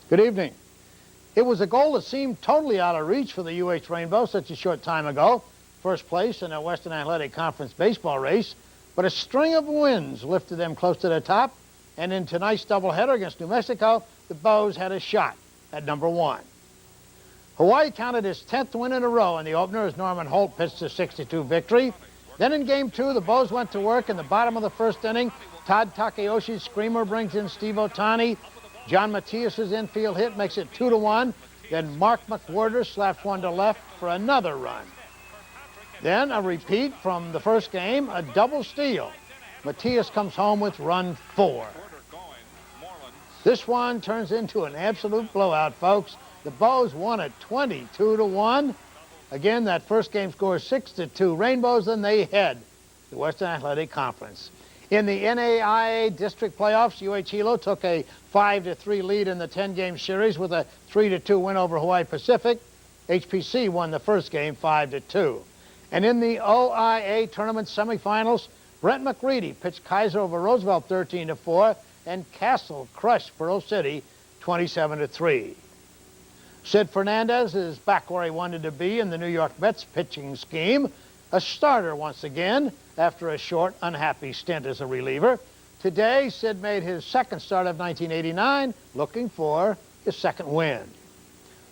Good evening. It was a goal that seemed totally out of reach for the UH Rainbow such a short time ago. First place in a Western Athletic Conference baseball race, but a string of wins lifted them close to the top, and in tonight's doubleheader against New Mexico, the Bows had a shot at #1. Hawaii counted his 10th win in a row in the opener as Norman Holt pitched a 6-2 victory. Then in Game 2, the Bows went to work in the bottom of the first inning. Todd Takayoshi's screamer brings in Steve Ohtani. John Matias's infield hit makes it 2-1. Then Mark McWhirter slaps one to left for another run. Then a repeat from the first game, a double steal. Matias comes home with run 4. This one turns into an absolute blowout, folks. The Bows won at 22-1. Again, that first game score 6-2 Rainbows, and they head the Western Athletic Conference. In the NAIA district playoffs, UH Hilo took a 5-3 lead in the 10-game series with a 3-2 win over Hawaii Pacific. HPC won the first game 5-2. And in the OIA tournament semifinals, Brent McReady pitched Kaiser over Roosevelt 13-4, and Castle crushed Pearl City 27-3. Sid Fernandez is back where he wanted to be in the New York Mets pitching scheme, a starter once again after a short, unhappy stint as a reliever. Today, Sid made his second start of 1989, looking for his second win.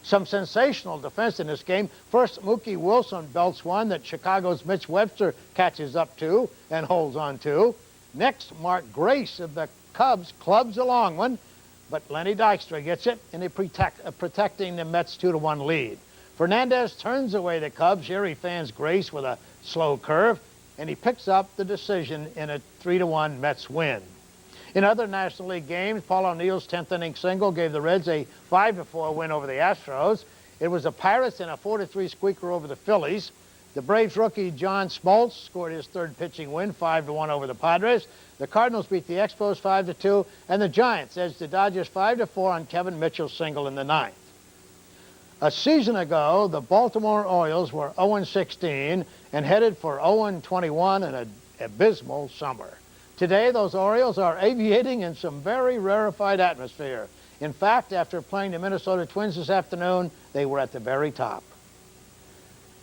Some sensational defense in this game. First, Mookie Wilson belts one that Chicago's Mitch Webster catches up to and holds on to. Next, Mark Grace of the Cubs clubs a long one, but Lenny Dykstra gets it, and protecting the Mets' 2-1 lead. Fernandez turns away the Cubs. Here he fans Grace with a slow curve, and he picks up the decision in a 3-1 Mets win. In other National League games, Paul O'Neill's 10th inning single gave the Reds a 5-4 win over the Astros. It was the Pirates in a 4-3 squeaker over the Phillies. The Braves rookie John Smoltz scored his third pitching win, 5-1 over the Padres. The Cardinals beat the Expos 5-2, and the Giants edged the Dodgers 5-4 on Kevin Mitchell's single in the 9th. A season ago, the Baltimore Orioles were 0-16 and headed for 0-21 in an abysmal summer. Today, those Orioles are aviating in some very rarefied atmosphere. In fact, after playing the Minnesota Twins this afternoon, they were at the very top.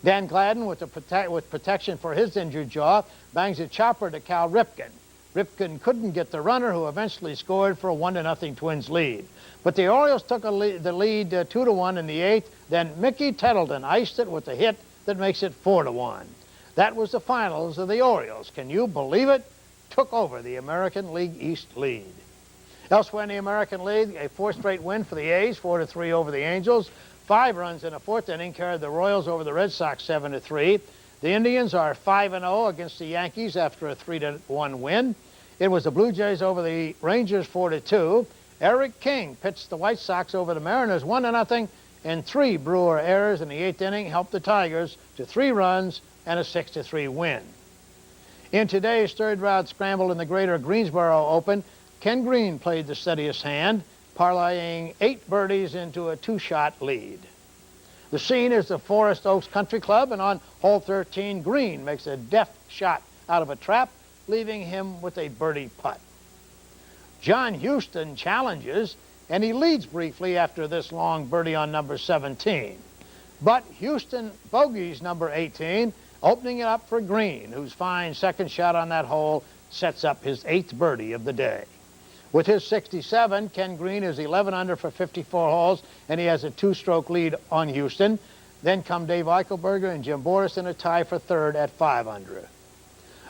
Dan Gladden, with protection for his injured jaw, bangs a chopper to Cal Ripken. Ripken couldn't get the runner, who eventually scored for a 1-0 Twins lead. But the Orioles took the lead 2-1 in the 8th. Then Mickey Tettleton iced it with a hit that makes it 4-1. That was the finals of the Orioles. Can you believe it? Took over the American League East lead. Elsewhere in the American League, a 4th straight win for the A's, 4-3 over the Angels. 5 runs in the 4th inning carried the Royals over the Red Sox 7-3. The Indians are 5-0 against the Yankees after a 3-1 win. It was the Blue Jays over the Rangers 4-2. Eric King pitched the White Sox over the Mariners 1-0, and 3 Brewer errors in the 8th inning helped the Tigers to 3 runs and a 6-3 win. In today's third-round scramble in the Greater Greensboro Open, Ken Green played the steadiest hand, parlaying 8 birdies into a 2-shot lead. The scene is the Forest Oaks Country Club, and on hole 13, Green makes a deft shot out of a trap, leaving him with a birdie putt. John Houston challenges, and he leads briefly after this long birdie on number 17. But Houston bogeys number 18, opening it up for Green, whose fine second shot on that hole sets up his 8th birdie of the day. With his 67, Ken Green is 11 under for 54 holes, and he has a 2-stroke lead on Houston. Then come Dave Eichelberger and Jim Boris in a tie for 3rd at 5 under.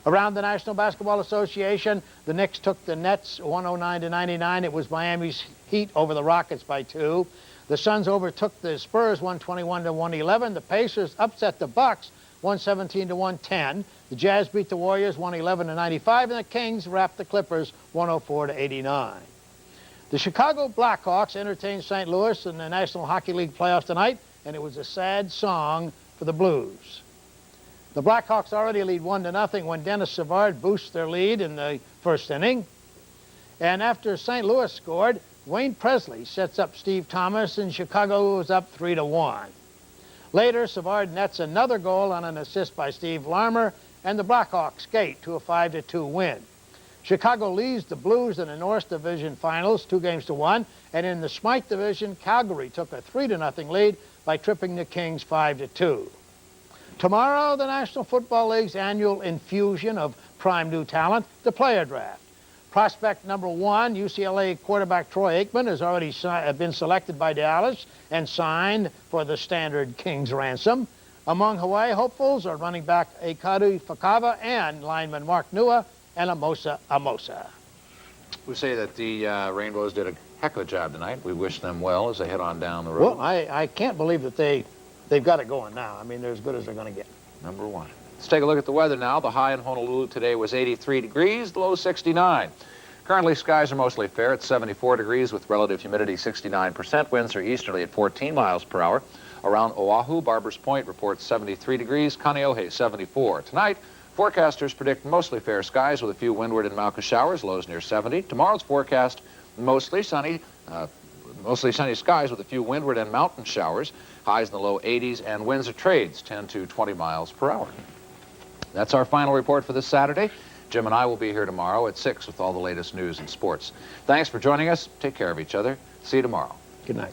Around the National Basketball Association, the Knicks took the Nets 109-99. It was Miami's Heat over the Rockets by 2. The Suns overtook the Spurs 121-111. The Pacers upset the Bucks 117-110. The Jazz beat the Warriors 111-95, and the Kings wrapped the Clippers 104-89. The Chicago Blackhawks entertained St. Louis in the National Hockey League playoffs tonight, and it was a sad song for the Blues. The Blackhawks already lead 1-0 when Dennis Savard boosts their lead in the 1st inning. And after St. Louis scored, Wayne Presley sets up Steve Thomas, and Chicago was up 3-1. Later, Savard nets another goal on an assist by Steve Larmer, and the Blackhawks skate to a 5-2 win. Chicago leads the Blues in the North Division Finals 2-1, and in the Smythe Division, Calgary took a 3-0 lead by tripping the Kings 5-2. Tomorrow, the National Football League's annual infusion of prime new talent, the player draft. Prospect number 1, UCLA quarterback Troy Aikman, has already been selected by Dallas and signed for the standard Kings ransom. Among Hawaii hopefuls are running back Ekadu Fakava and lineman Mark Nua and Amosa Amosa. We say that the Rainbows did a heck of a job tonight. We wish them well as they head on down the road. Well, I can't believe that they've got it going now. I mean, they're as good as they're going to get. Number 1. Let's take a look at the weather now. The high in Honolulu today was 83 degrees, the low 69. Currently, skies are mostly fair at 74 degrees with relative humidity 69%. Winds are easterly at 14 miles per hour. Around Oahu, Barbers Point reports 73 degrees, Kaneohe 74. Tonight, forecasters predict mostly fair skies with a few windward and Mauka showers, lows near 70. Tomorrow's forecast, mostly sunny skies with a few windward and mountain showers, highs in the low 80s, and winds of trades 10 to 20 miles per hour. That's our final report for this Saturday. Jim and I will be here tomorrow at 6 with all the latest news and sports. Thanks for joining us. Take care of each other. See you tomorrow. Good night.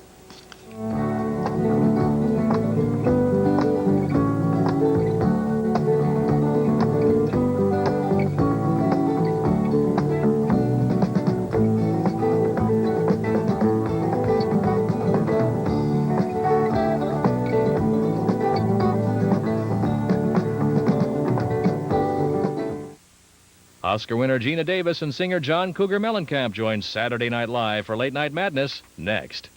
Oscar winner Gina Davis and singer John Cougar Mellencamp join Saturday Night Live for Late Night Madness next.